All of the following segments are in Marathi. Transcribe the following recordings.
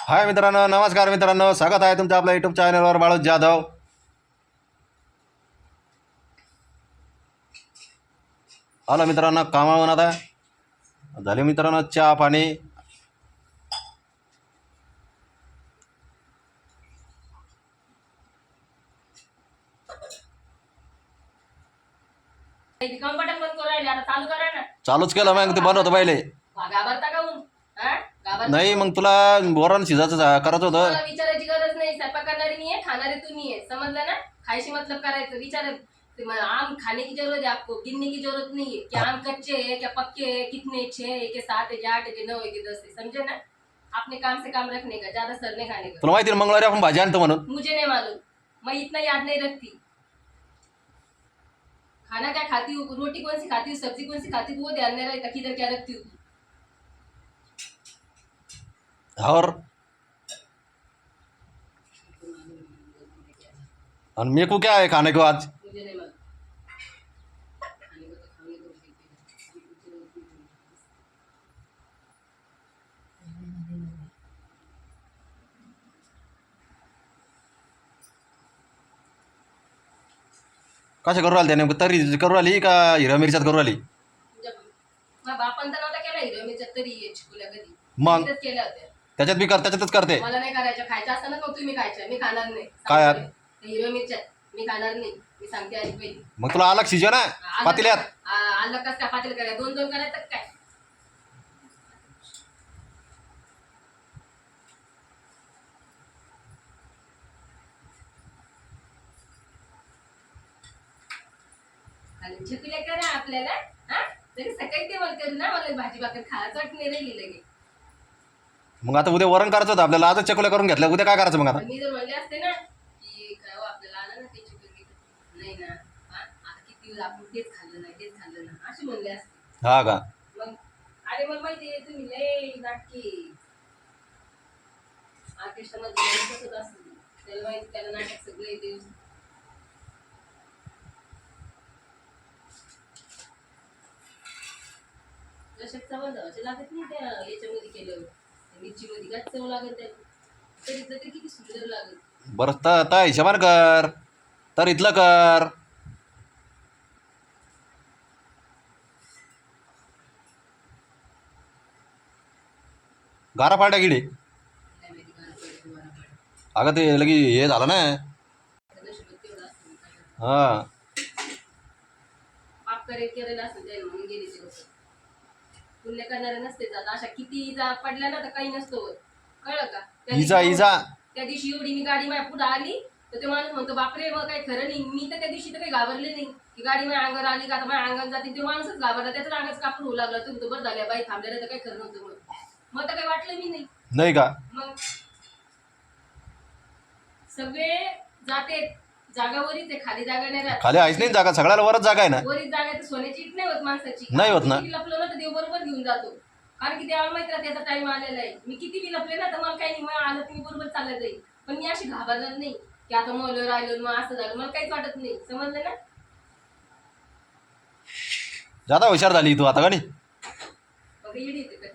हाय मित्रांनो, नमस्कार मित्रांनो, स्वागत आहे तुमचं आपल्या यूट्यूब चॅनलवर बाळू जाधव. आलो मित्रांनो कामावरून आता झाले मित्रांनो चहा पाणी. चालूच केलं मग ते बंद होतं पहिले. नाही मग तुला बोरान शिजायचं करायचं होतं. विचारायची गरज नाही. स्वयंपाक करणारी मी आहे, खाणारे तुम्ही आहे. समजलं ना? खायशी मतलब करायचं. विचार आम खाने की जरूरत है आपको, गिनने की जरूरत नहीं है कि आम कच्चे है क्या पक्के है, कितने 6 है कि 7 है कि 8 है कि 9 है कि 10 है. समझे ना? अपने काम से काम रखने का, ज्यादा सर नहीं खाने का. तुला माहिती मंगळवारी आपण भाजी आणतो म्हणून. मुझे नहीं मालूम, मैं इतना याद नहीं रखती. खाना क्या खाती हूँ, रोटी कौन सी खाती हूँ, सब्जी कौन सी खाती हूँ, वो ध्यान नहीं रहता किधर क्या रखती हूँ. और मेरे को क्या है खाने को आज. मुझे नहीं मालूम. खाने को तो खाने को कशा करू राहिली त्याने तरी करू राहिली का हिरव्या मिरच्यात करू राहिली. बापान तर नव्हता केला हिरव्या मिरच्यात तरी चिकुल्या कधी मग इथंच केल्या होत्या. त्याच्यात बी कर त्याच्यातच करते. मला नाही करायचं. खायचं असतं ना मग तुम्ही खायच्या, मी खाणार नाही. काय यार? हिरव्या मिरच्यात मी खाणार नाही. मी सांगते आधी पहिली. मग तुला अलग शिजव ना पातेल्यात. आलं कस काय पातेलं काय 2-2 करायचं काय. आणि चिकुल्या करा आपल्याला. हा तरी सकाळी ते मला करू ना, मला भाजी भाकर खायचं वाटणे राहिली लगे. मग आता उद्या वरण करायचं होतं आपल्याला, आजच चकुल्या करून घेतल्या, उद्या काय करायचं मग आता. मी जर म्हणले असते ना की काय हो आपल्याला आलं ना ते चिकन नाही ना, आता किती दिवस आपण तेच खाल्लं ना असे म्हणले असते. हा का. मग अरे मला माहिती आहे तुम्ही लय नाटकी ऑर्केस्ट्रामध्ये कसं असतं. त्याला माहिती, त्याला नाटक सगळे येते. जसे चव असे लागत नाही त्या याच्यामध्ये केल्यावर. मिरची मध्ये काय चव लागत त्याला, तरी ते किती सुंदर लागत. बरं तर हिशोबान कर, तर इथलं कर. गारा पाड्या गिडे. अगं ते लगी हे झालं ना. हा पाप केलेलं असतं त्याला म्हणून गेले ते लोक. पुण्य करणारे नसते जात. अशा किती इजा पडल्या ना तर काही नसतो होत. कळलं का? त्या दिवशी एवढी मी गाडी माझ्या पुढे आली तर ते माणूस म्हणतो बापरे मग काही खरं नाही. मी तर त्या दिवशी तर काही घाबरले नाही की गाडी माझ्या अंगावर आली का आता माझ्या अंगावर जाते. तो माणूसच घाबरला, त्याचाच अंगाच कापून होऊ लागला. तुम्ही तो बरं झाल्या बाई थांबलेलं तर काही खरं नव्हतं म्हणून. मग तर काही वाटलं मी नाही का. मग सगळे जाते जागावरीच आहे, खाली जागा नाही राहत. खाली आहेच नाही जागा, सगळ्याला वरच जागा आहे ना. वरीच जागा तर सोन्याची इट नाही होत माणसाची. नाही होत ना. लपलं ना तर देव बरोबर घेऊन जातो. कारण की देवाला माहिती त्याचा टाइम आलेला आहे. मी किती बी लपले ना तर मला काही नाही, मला आलं तुम्ही बरोबर चाललं जाईल. पण मी अशी घाबरणार नाही की आता मोलं राहिलं मग असं झालं. मला काहीच वाटत नाही. समजलं ना. जादा हुशार झाली तू आता का नाही. मग इडी होती का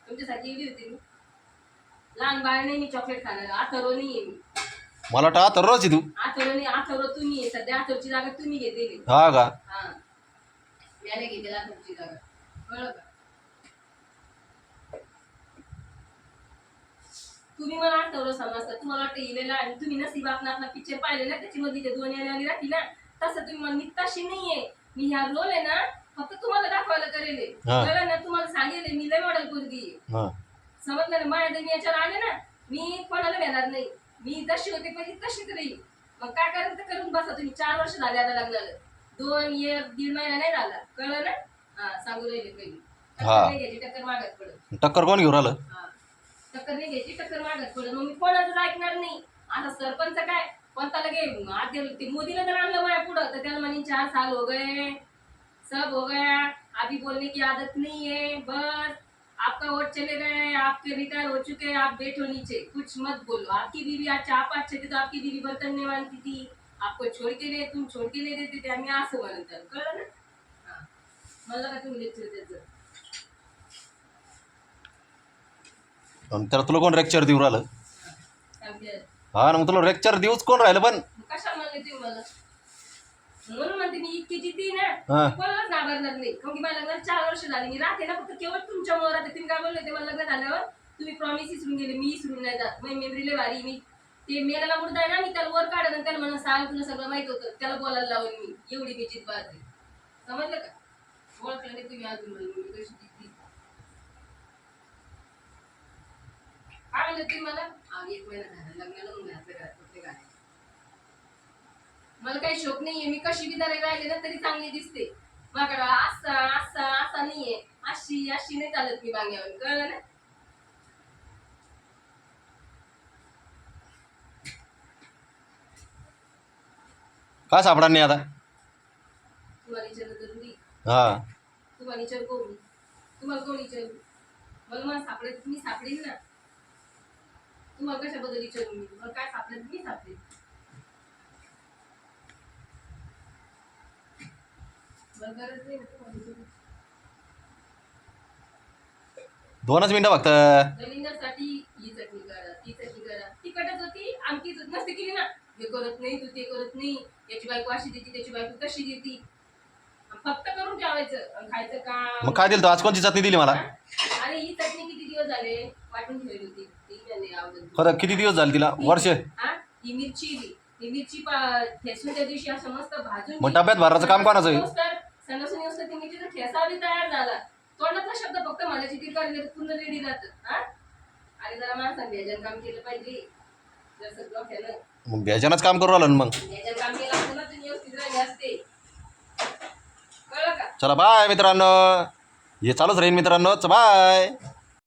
तुमच्यासाठी इडी होती मी. लहान बाळ नाही मी चॉकलेट खाणार. आथरो नाहीये मी. मला वाटतं तर रोज तू. आथरो नाही, आथरो तुम्ही आहे. सध्या आथरची जागा तुम्ही घेतलेली. हा का. हा याने घेतली आथरची जागा. कळलं का. तुम्ही मला आठवलं समजता. तुम्हाला वाटतं इलेला आणि तुम्ही नसीब आपला पिक्चर पाहिले ना त्याच्यामध्ये ते 2 येणारी राहते ना, तसं तुम्ही मला नित्ताशी नाहीये. मी ह्या रोल आहे ना फक्त तुम्हाला दाखवायला करेल. कळलं ना. तुम्हाला सांगेल मी लय मॉडेल पोरगी. समजलं ना. माझ्या तुम्ही याच्यावर आले ना मी कोणाला भेटणार नाही. मी जशी होते पहिली तशीच राहील. मग काय करायचं करून बसा तुम्ही. 4 वर्ष झाले आता लग्नाला. 1.5 महिना नाही झाला. कळलं ना. हा सांगू राहिले पहिली. घ्यायची टक्कर मागत पडत. टक्कर कोण घेऊन राहिलं. टक्कर नाही घ्यायची, टक्कर मागत पडत. मग मी कोणाचं ऐकणार नाही. आता सरपंच काय कोणताला घे आधी ते मोदीला जर आणलं माझ्या पुढं तर त्याला म्हणे 4 साल हो गए, सब हो गया, अभी बोलने की आदत नहीं है, बस आपका वोट चले गए, आपके रिटायर हो चुके, आप बैठो नीचे, कुछ मत बोलो. आपकी बीवी अच्छा आप अच्छे थे तो आपकी बीवी बर्तन नहीं मानती थी, आपको छोड़ के नहीं, तुम छोड़ के नहीं देते थे. आम्ही असं म्हणतात. कळलं ना. हा मला का तुम्ही लेक्चर द्यायचं. आणि त्याला तुला कोण लेक्चर देऊ राहिलं? अगदी. हा ना, मग तुला लेक्चर देऊच कोण राहिलं पण? कशा म्हणले तुम्ही मला? म्हणून म्हणते मी इतकी जिद्दी ना हा. कोणालाच घाबरणार नाही. कारण की मला लग्नाला 4 वर्ष झाली. मी राहते ना फक्त केवळ तुमच्यामुळे राहते. तुम्ही काय बोलले ते मला लग्न झाल्यावर तुम्ही प्रॉमिस विसरून गेले. मी विसरून नाही जात. माझी मेमरी लय भारी. मी ते मेलेला मुर्दा आहे ना, मी त्याला वर काढत आणि त्याला म्हणून सांग तुला सगळं माहित होतं. त्याला बोलायला लावून मी एवढी मी जिद्द बाळगते. समजलं का? ओळखलं नाही तुम्ही अजून मला मी कशी जिद्दी. काय म्हणलं तुम्ही मला? 1 महिना झाला लग्नाला मग घरातल्या घरात प्रत्येक आहे. मला काही शोक नाहीये. मी कशी बी जरा राहिले ना तरी चांगली दिसते. माझ्याकडं असा असा असा नाहीये. अशी अशी नाही चालत मी बांग्यावर. कळलं ना? का सापडा नाही आता? तुम्हाला विचारलं जरुरी. हा. तुम्हाला विचार कोण? तुम्हाला कोण विचारू? मला सापडेल मी सापडेल ना. तुम्हाला कशाबद्दल विचारू मी? मला काय सापडेल मी सापडेल. मला गरज नाही ना तुम्हाला विचारायची. 2च मिनिटं फक्त. दलिंदरसाठी ही चटणी करा, ती चटणी करा. तिखटच होती आमची नसते केली ना. हे करत नाही, तू ते करत नाही. याची बायको अशी देती, त्याची बायको तशी देती. फक्त करून ठेवायचं आणि खायचं काम. मग काय दिलं तू? आज कोणची चटणी दिली मला? अरे ही चटणी किती दिवस झाले वाटून ठेवली होती. ती नाही आवडत. खरं किती दिवस झाले तिला? वर्ष? हा ही मिरची ही मिरची ठेसून त्या दिवशी असं मस्त भाजून. मग डब्यात भरायचं काम कोणाचं आहे? सणासुनी असतं ती मिरचीचा ठेसा बी तयार झाला. तोंडातला शब्द फक्त म्हणायची ती करले पूर्ण रेडी राहतं. हा आणि जरा माणसाने भेजन काम केलं पाहिजे. जर सगळं केलं मग भेजनच काम करू राहिलं ना मग. भेजन काम केलं असतं ना तुम्ही व्यवस्थित राहिले असते. कळलं का? चला बाय मित्रांनो. हे चालूच राहील मित्रांनो. बाय.